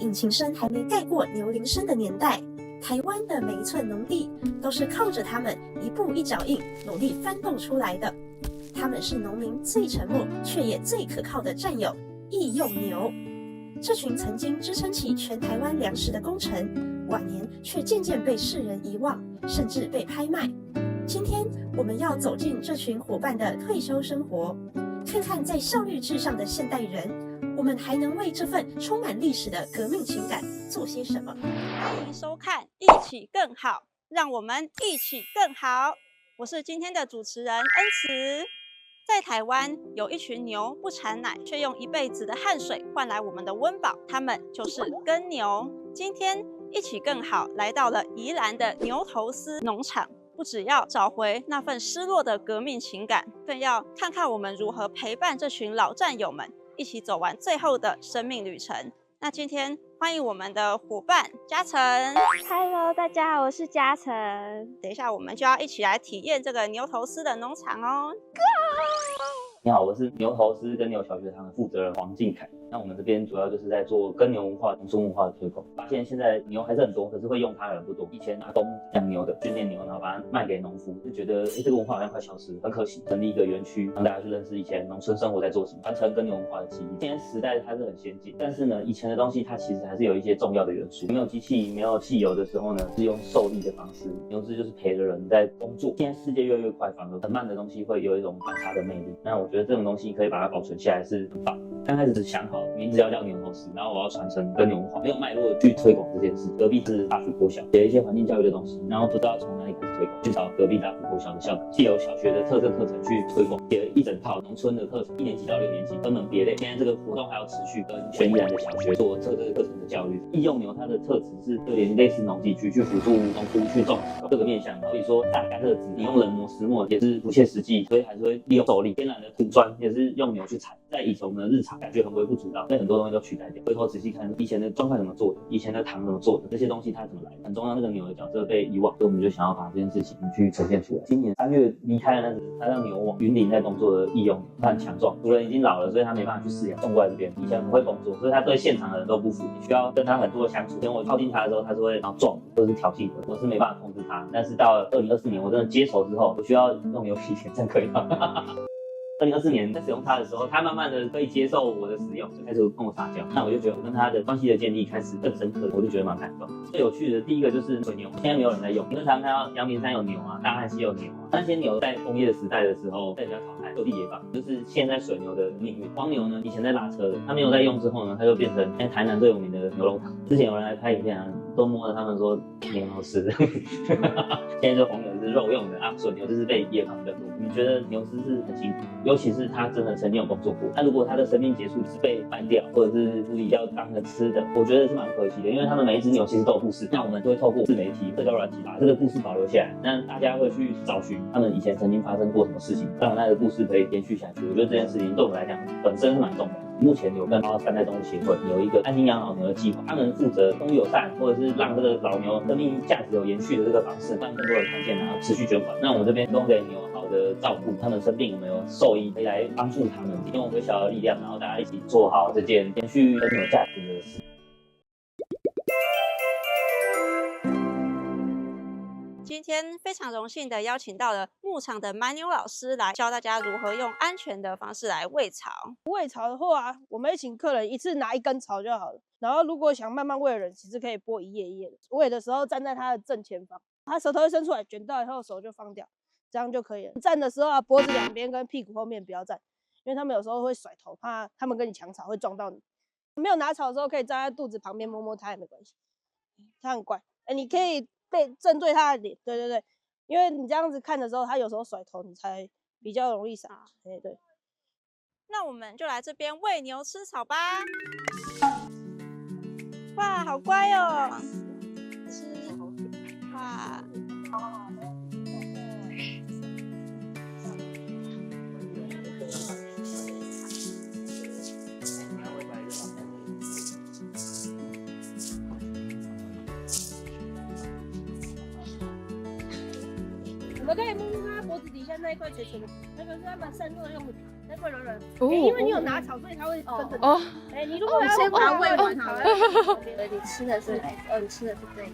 引擎声还没盖过牛铃声的年代，台湾的每一寸农地都是靠着他们一步一脚印努力翻动出来的。他们是农民最沉默却也最可靠的战友——义用牛。这群曾经支撑起全台湾粮食的功臣，晚年却渐渐被世人遗忘，甚至被拍卖。今天我们要走进这群伙伴的退休生活，看看在效率至上的现代人，我们还能为这份充满历史的革命情感做些什么？欢迎收看《一起更好》，让我们一起更好。我是今天的主持人恩慈。在台湾有一群牛不产奶，却用一辈子的汗水换来我们的温饱，它们就是耕牛。今天一起更好来到了宜兰的牛头丝农场，不只要找回那份失落的革命情感，更要看看我们如何陪伴这群老战友们一起走完最后的生命旅程。那今天欢迎我们的伙伴嘉诚。Hello， 大家好，我是嘉诚。等一下我们就要一起来体验这个牛头丝的农场哦。你好，我是牛头丝耕牛小学堂的负责人黄敬凯。那我们这边主要就是在做耕牛文化、农村文化的推广。发现现在牛还是很多，可是会用它的人不多。以前阿公养牛的，训练牛，然后把它卖给农夫，就觉得这个文化好像快消失，很可惜。成立一个园区，让大家去认识以前农村生活在做什么，传承耕牛文化的记忆。现在时代它是很先进，但是呢，以前的东西它其实还是有一些重要的元素。没有机器、没有汽油的时候呢，是用受力的方式，牛只就是陪着人在工作。现在世界越来越快，反而很慢的东西会有一种反差的魅力。那我觉得这种东西可以把它保存下来是很棒。刚开始只想好名字要叫牛头丝，然后我要传承耕牛文化，没有脉络去推广这件事。隔壁是大福国小，写一些环境教育的东西，然后不知道从哪里开始推广，去找隔壁大福国小的校长，借由小学的特色课程去推广，写了一整套农村的课程，1年级到6年级分门别类。现在这个活动还要持续跟全宜兰的小学做特色课程的教育。义用牛它的特质是有点类似农技局，去辅助农夫去种各个面向，好比说大甘蔗籽，你用人磨石磨也是不切实际，所以还是会利用手力。天然的土砖也是用牛去踩，在以前我们的日常感觉很微不足道，被很多东西都取代掉。回头仔细看，以前的砖块怎么做的，以前的糖怎么做的，这些东西它怎么来的，很重要。那个牛的角色被遗忘，所以我们就想要把这件事情去呈现出来。今年3月离开了那只他让牛往云林在工作的义用牛，他很强壮，主人已经老了，所以他没办法去饲养，送过来这边。以前很会工作，所以他对现场的人都不服，你需要跟他很多的相处。等我靠近他的时候，他是会然后撞或者是挑衅我，我是没办法控制他。但是到了2024年，我真的接手之后，我需要用牛皮钱，这样可以吗？2024年在使用它的时候，它慢慢的可以接受我的使用，就开始跟我撒娇。那我就觉得我跟它的关系的建立开始更深刻，我就觉得蛮感动。最有趣的第一个就是水牛，现在没有人在用。你们常看到阳明山有牛啊，大汉溪有牛啊，那些牛在工业的时代的时候被人家淘汰，就地野放，就是现在水牛的命运。荒牛呢，以前在拉车的，它没有在用之后呢，它就变成现在台南最有名的牛肉汤。之前有人来拍影片啊，都摸着他们说挺好吃的。现在这黄牛是肉用的啊，水牛就是被野放的。你觉得牛只是很辛苦，尤其是他真的曾经有工作过。那如果他的生命结束是被卖掉，或者是处理掉当成吃的，我觉得是蛮可惜的，因为他们每一只牛其实都有故事。那我们就会透过自媒体、社交软体把这个故事保留下来，那大家会去找寻他们以前曾经发生过什么事情，让那个故事可以延续下去。我觉得这件事情对我来讲本身是蛮重要的。目前有跟3代动物协会有一个安心养老牛的计划，他们负责动物友善，或者是让这个老牛生命价值有延续的这个方式，让更多人看见，然后持续捐款。那我们这边提供给牛好的照顾，他们生病我们有兽医可以来帮助他们，用微小的力量，然后大家一起做好这件延续更有价值的事。今天非常荣幸的邀请到了牧场的蛮牛老师来教大家如何用安全的方式来喂草。喂草的话，我们请客人一次拿1根草就好了。然后如果想慢慢喂的人，其实可以剥一叶一叶的。喂的时候站在他的正前方，他舌头会伸出来，卷到以后手就放掉，这样就可以了。站的时候啊，脖子两边跟屁股后面不要站，因为他们有时候会甩头，怕他们跟你抢草会撞到你。没有拿草的时候，可以站在肚子旁边摸摸它也没关系，它很乖。你可以正对他的脸，对对对，因为你这样子看的时候，他有时候甩头，你才比较容易闪。对。那我们就来这边喂牛吃草吧。哇，好乖哦！吃，哇。我们可以摸摸它脖子底下那一块垂垂的，那个是他们散热用的，那块软软。哦因为你有拿草，所以它会跟着你。哦，你如果要先把它喂完好了。对，你吃的是你吃的是这个。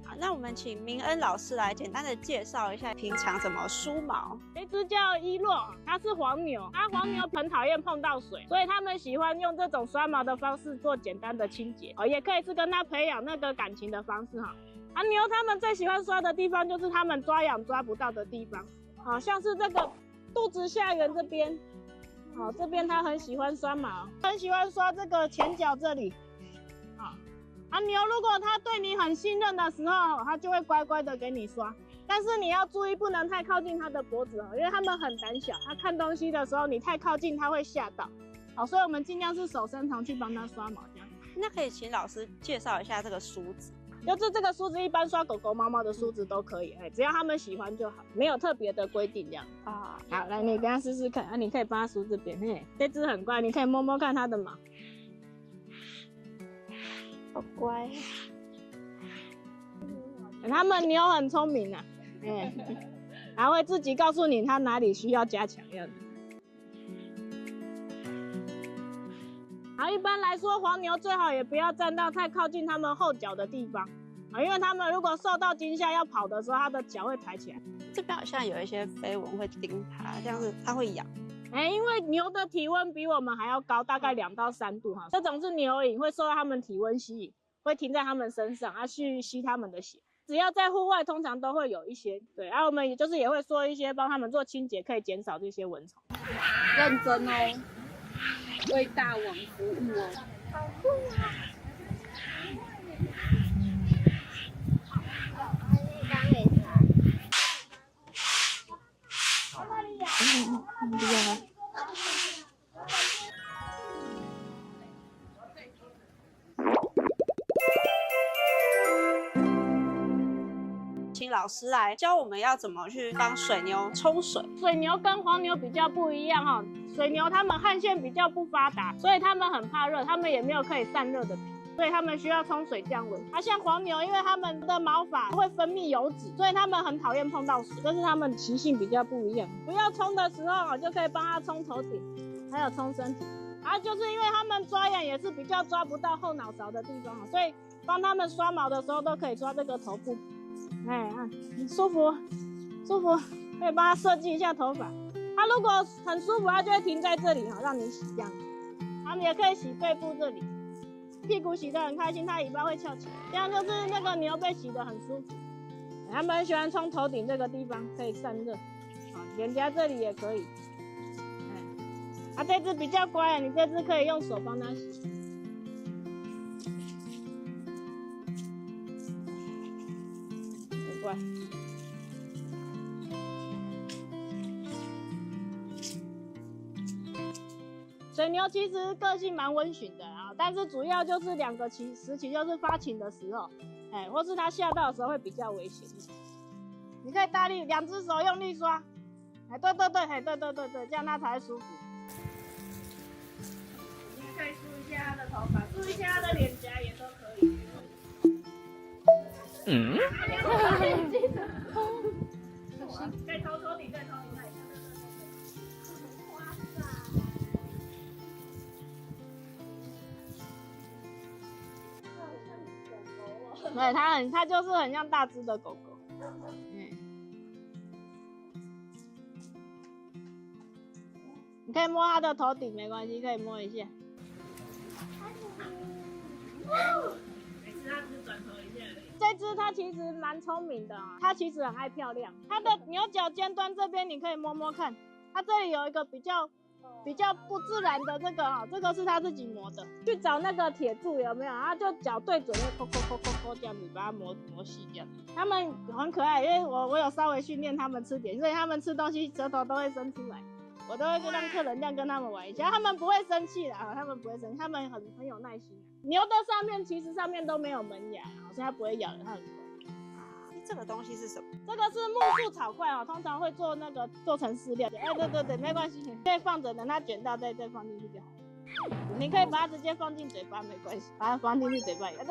好，那我们请明恩老师来简单的介绍一下平常怎么梳毛。这只叫伊洛，它是黄牛，黄牛很讨厌碰到水，所以他们喜欢用这种刷毛的方式做简单的清洁，也可以是跟它培养那个感情的方式哈。牛他们最喜欢刷的地方就是他们抓痒抓不到的地方，好像是这个肚子下缘这边，好，这边它很喜欢刷毛，很喜欢刷这个前脚这里。牛如果它对你很信任的时候，它就会乖乖的给你刷，但是你要注意不能太靠近它的脖子，因为它们很胆小，它看东西的时候你太靠近它会吓到。好，所以我们尽量是手伸长去帮它刷毛这样。那可以请老师介绍一下这个梳子。就是这个梳子，一般刷狗狗、猫猫的梳子都可以，只要它们喜欢就好，没有特别的规定这样。啊，好，来你跟它试试看，你可以帮它梳这边，这只很乖，你可以摸摸看它的毛。好乖。他们牛很聪明啊，还会自己告诉你它哪里需要加强样子。好，一般来说，黄牛最好也不要站到太靠近它们后脚的地方，因为它们如果受到惊吓要跑的时候，它的脚会抬起来。这边好像有一些飞蚊会叮它，这样子它会痒。因为牛的体温比我们还要高，大概2到3度哈。这种是牛蝇，会受到它们体温吸引，会停在它们身上，去吸它们的血。只要在户外，通常都会有一些。对，我们也会说一些帮他们做清洁，可以减少这些蚊虫。认真哦，为大王服务哦。好酷啊！请老师来教我们要怎么去帮水牛冲水。水牛跟黄牛比较不一样哈，水牛它们汗腺比较不发达，所以它们很怕热，它们也没有可以散热的皮，所以它们需要冲水降温。像黄牛，因为它们的毛发会分泌油脂，所以它们很讨厌碰到水，这是它们习性比较不一样。不要冲的时候就可以帮它冲头顶，还有冲身体。就是因为它们抓痒也是比较抓不到后脑勺的地方，所以帮它们刷毛的时候都可以刷这个头部。舒服，舒服，可以帮它设计一下头发。它如果很舒服，它就会停在这里让你洗这样子。你也可以洗背部这里，屁股洗得很开心，它尾巴会翘起来，这样就是那个牛被洗得很舒服。它们很喜欢冲头顶这个地方，可以散热。脸颊这里也可以。这只比较乖，你这只可以用手帮它洗。很乖。水牛其实个性蛮温驯的但是主要就是2个时期，就是发情的时候，或是它吓到的时候会比较危险。你可以大力2只手用力刷，对，这样它才会舒服。你可以梳一下它的头发，梳一下它的脸颊也都可以。再头顶，再头顶。对，它就是很像大只的狗狗。你可以摸它的头顶，没关系，可以摸一下。每次它只转头一下而已。这只它其实蛮聪明的它其实很爱漂亮。它的牛角尖端这边你可以摸摸看，它这里有一个比较不自然的这个是它自己磨的。去找那个铁柱有没有？它就脚对准，抠这样子把它磨细这样。它们很可爱，因为我有稍微训练它们吃点，所以它们吃东西舌头都会伸出来。我都会让客人这样跟他们玩一下，他们不会生气的他们不会生气，他们很有耐心。牛的其实上面都没有门牙，所以它不会咬人，它很乖。这个东西是什么？这个是木树草块通常会做成饲料。对，没关系，可以放着，等它卷到再放进去就好。你可以把它直接放进嘴巴没关系，把它放进去嘴巴里。对。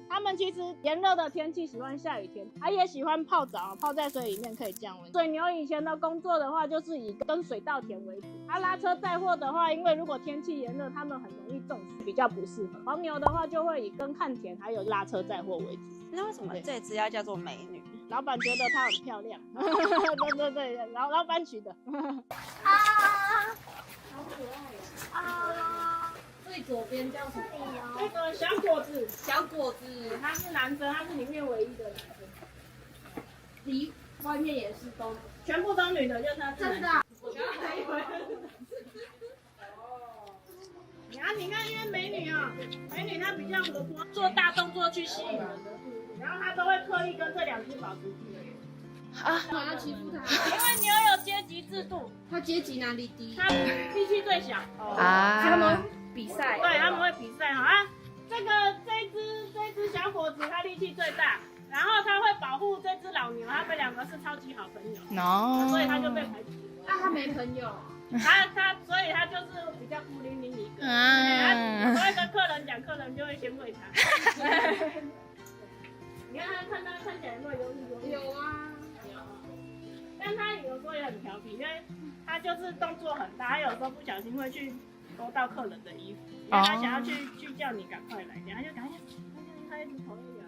它们其实炎热的天气喜欢下雨天，它也喜欢泡澡，泡在水里面可以降温。水牛以前的工作的话，就是以跟水稻田为主。它拉车载货的话，因为如果天气炎热，它们很容易中暑，比较不适合。黄牛的话就会以跟看田还有拉车载货为主。那为什么这只要叫做美女？老板觉得她很漂亮，对，老板取的。啊，好可爱啊！最左边叫什么？那个小果子，小果子，他是男生，他是里面唯一的男生。里外面也是都全部都女的，就是他是真的。我刚刚还以为。你看，因为美女啊，美女她比较活泼，做大动作去吸引人的注意力，然后她都会刻意跟这2只保持距离。我要欺负他，因为牛有阶级制度，他阶级哪里低？他力气最小。他们比赛，对，他们会比赛哈啊。这只小伙子他力气最大，然后他会保护这只老牛，他们2个是超级好朋友，所以他就被排挤。他没朋友。所以他就是比较孤零零一个。他所以跟客人讲，客人就会先喂他。你看他看起来有没有忧郁？有啊。但他有时候也很调皮，因为他就是动作很大，他有时候不小心会去勾到客人的衣服，因为他想要去叫你赶快来，然后就赶快，他一直头一摇。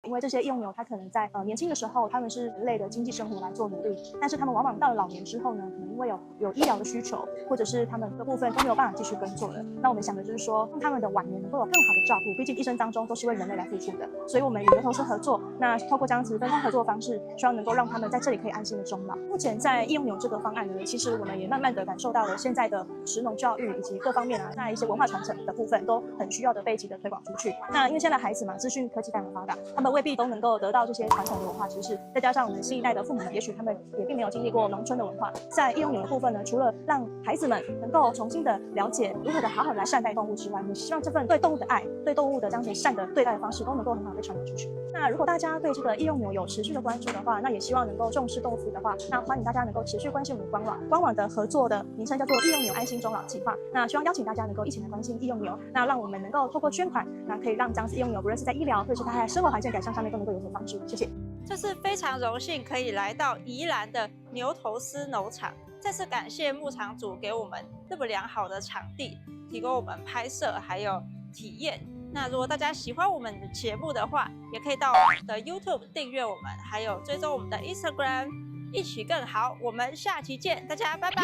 因为这些义用牛，它可能在年轻的时候，他们是人类的经济生活来做努力，但是他们往往到了老年之后呢，可能因为有医疗的需求，或者是他们的部分都没有办法继续耕作了。那我们想的就是说，让他们的晚年能够有更好的照顾，毕竟一生当中都是为人类来付出的。所以我们与牛头狮合作，那透过这样子分工合作的方式，希望能够让他们在这里可以安心的终老。目前在义用牛这个方案呢，其实我们也慢慢的感受到了现在的食农教育以及各方面啊，在一些文化传承的部分都很需要的被积极的推广出去。那因为现在孩子嘛，资讯科技非常发达，他们未必都能够得到这些传统的文化知识，再加上我们新一代的父母们，也许他们也并没有经历过农村的文化。在义用牛的部分呢，除了让孩子们能够重新的了解如何的好好的来善待动物之外，也希望这份对动物的爱、对动物的这样子善的对待的方式，都能够很好的传达出去。那如果大家对这个义用牛有持续的关注的话，那也希望能够重视动物福利的话，那欢迎大家能够持续关心我们的官网。官网的合作的名称叫做义用牛安心终老计划。那希望邀请大家能够一起来关心义用牛，那让我们能够透过捐款，那可以让这样子义用牛，不论是在医疗或者是它在生活环境改善上面，都能够有所帮助。谢谢。这次非常荣幸可以来到宜兰的牛头狮农场，再次感谢牧场主给我们这么良好的场地，提供我们拍摄还有体验。那如果大家喜欢我们的节目的话，也可以到我们的 YouTube 订阅我们，还有追踪我们的 Instagram， 一起更好。我们下期见，大家拜拜。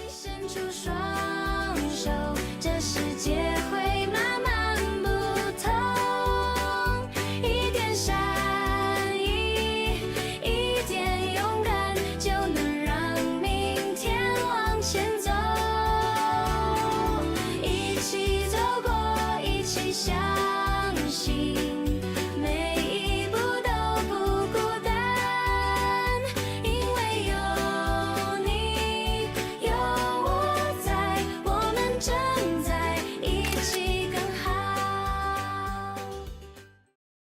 伸出双手，这世界会慢慢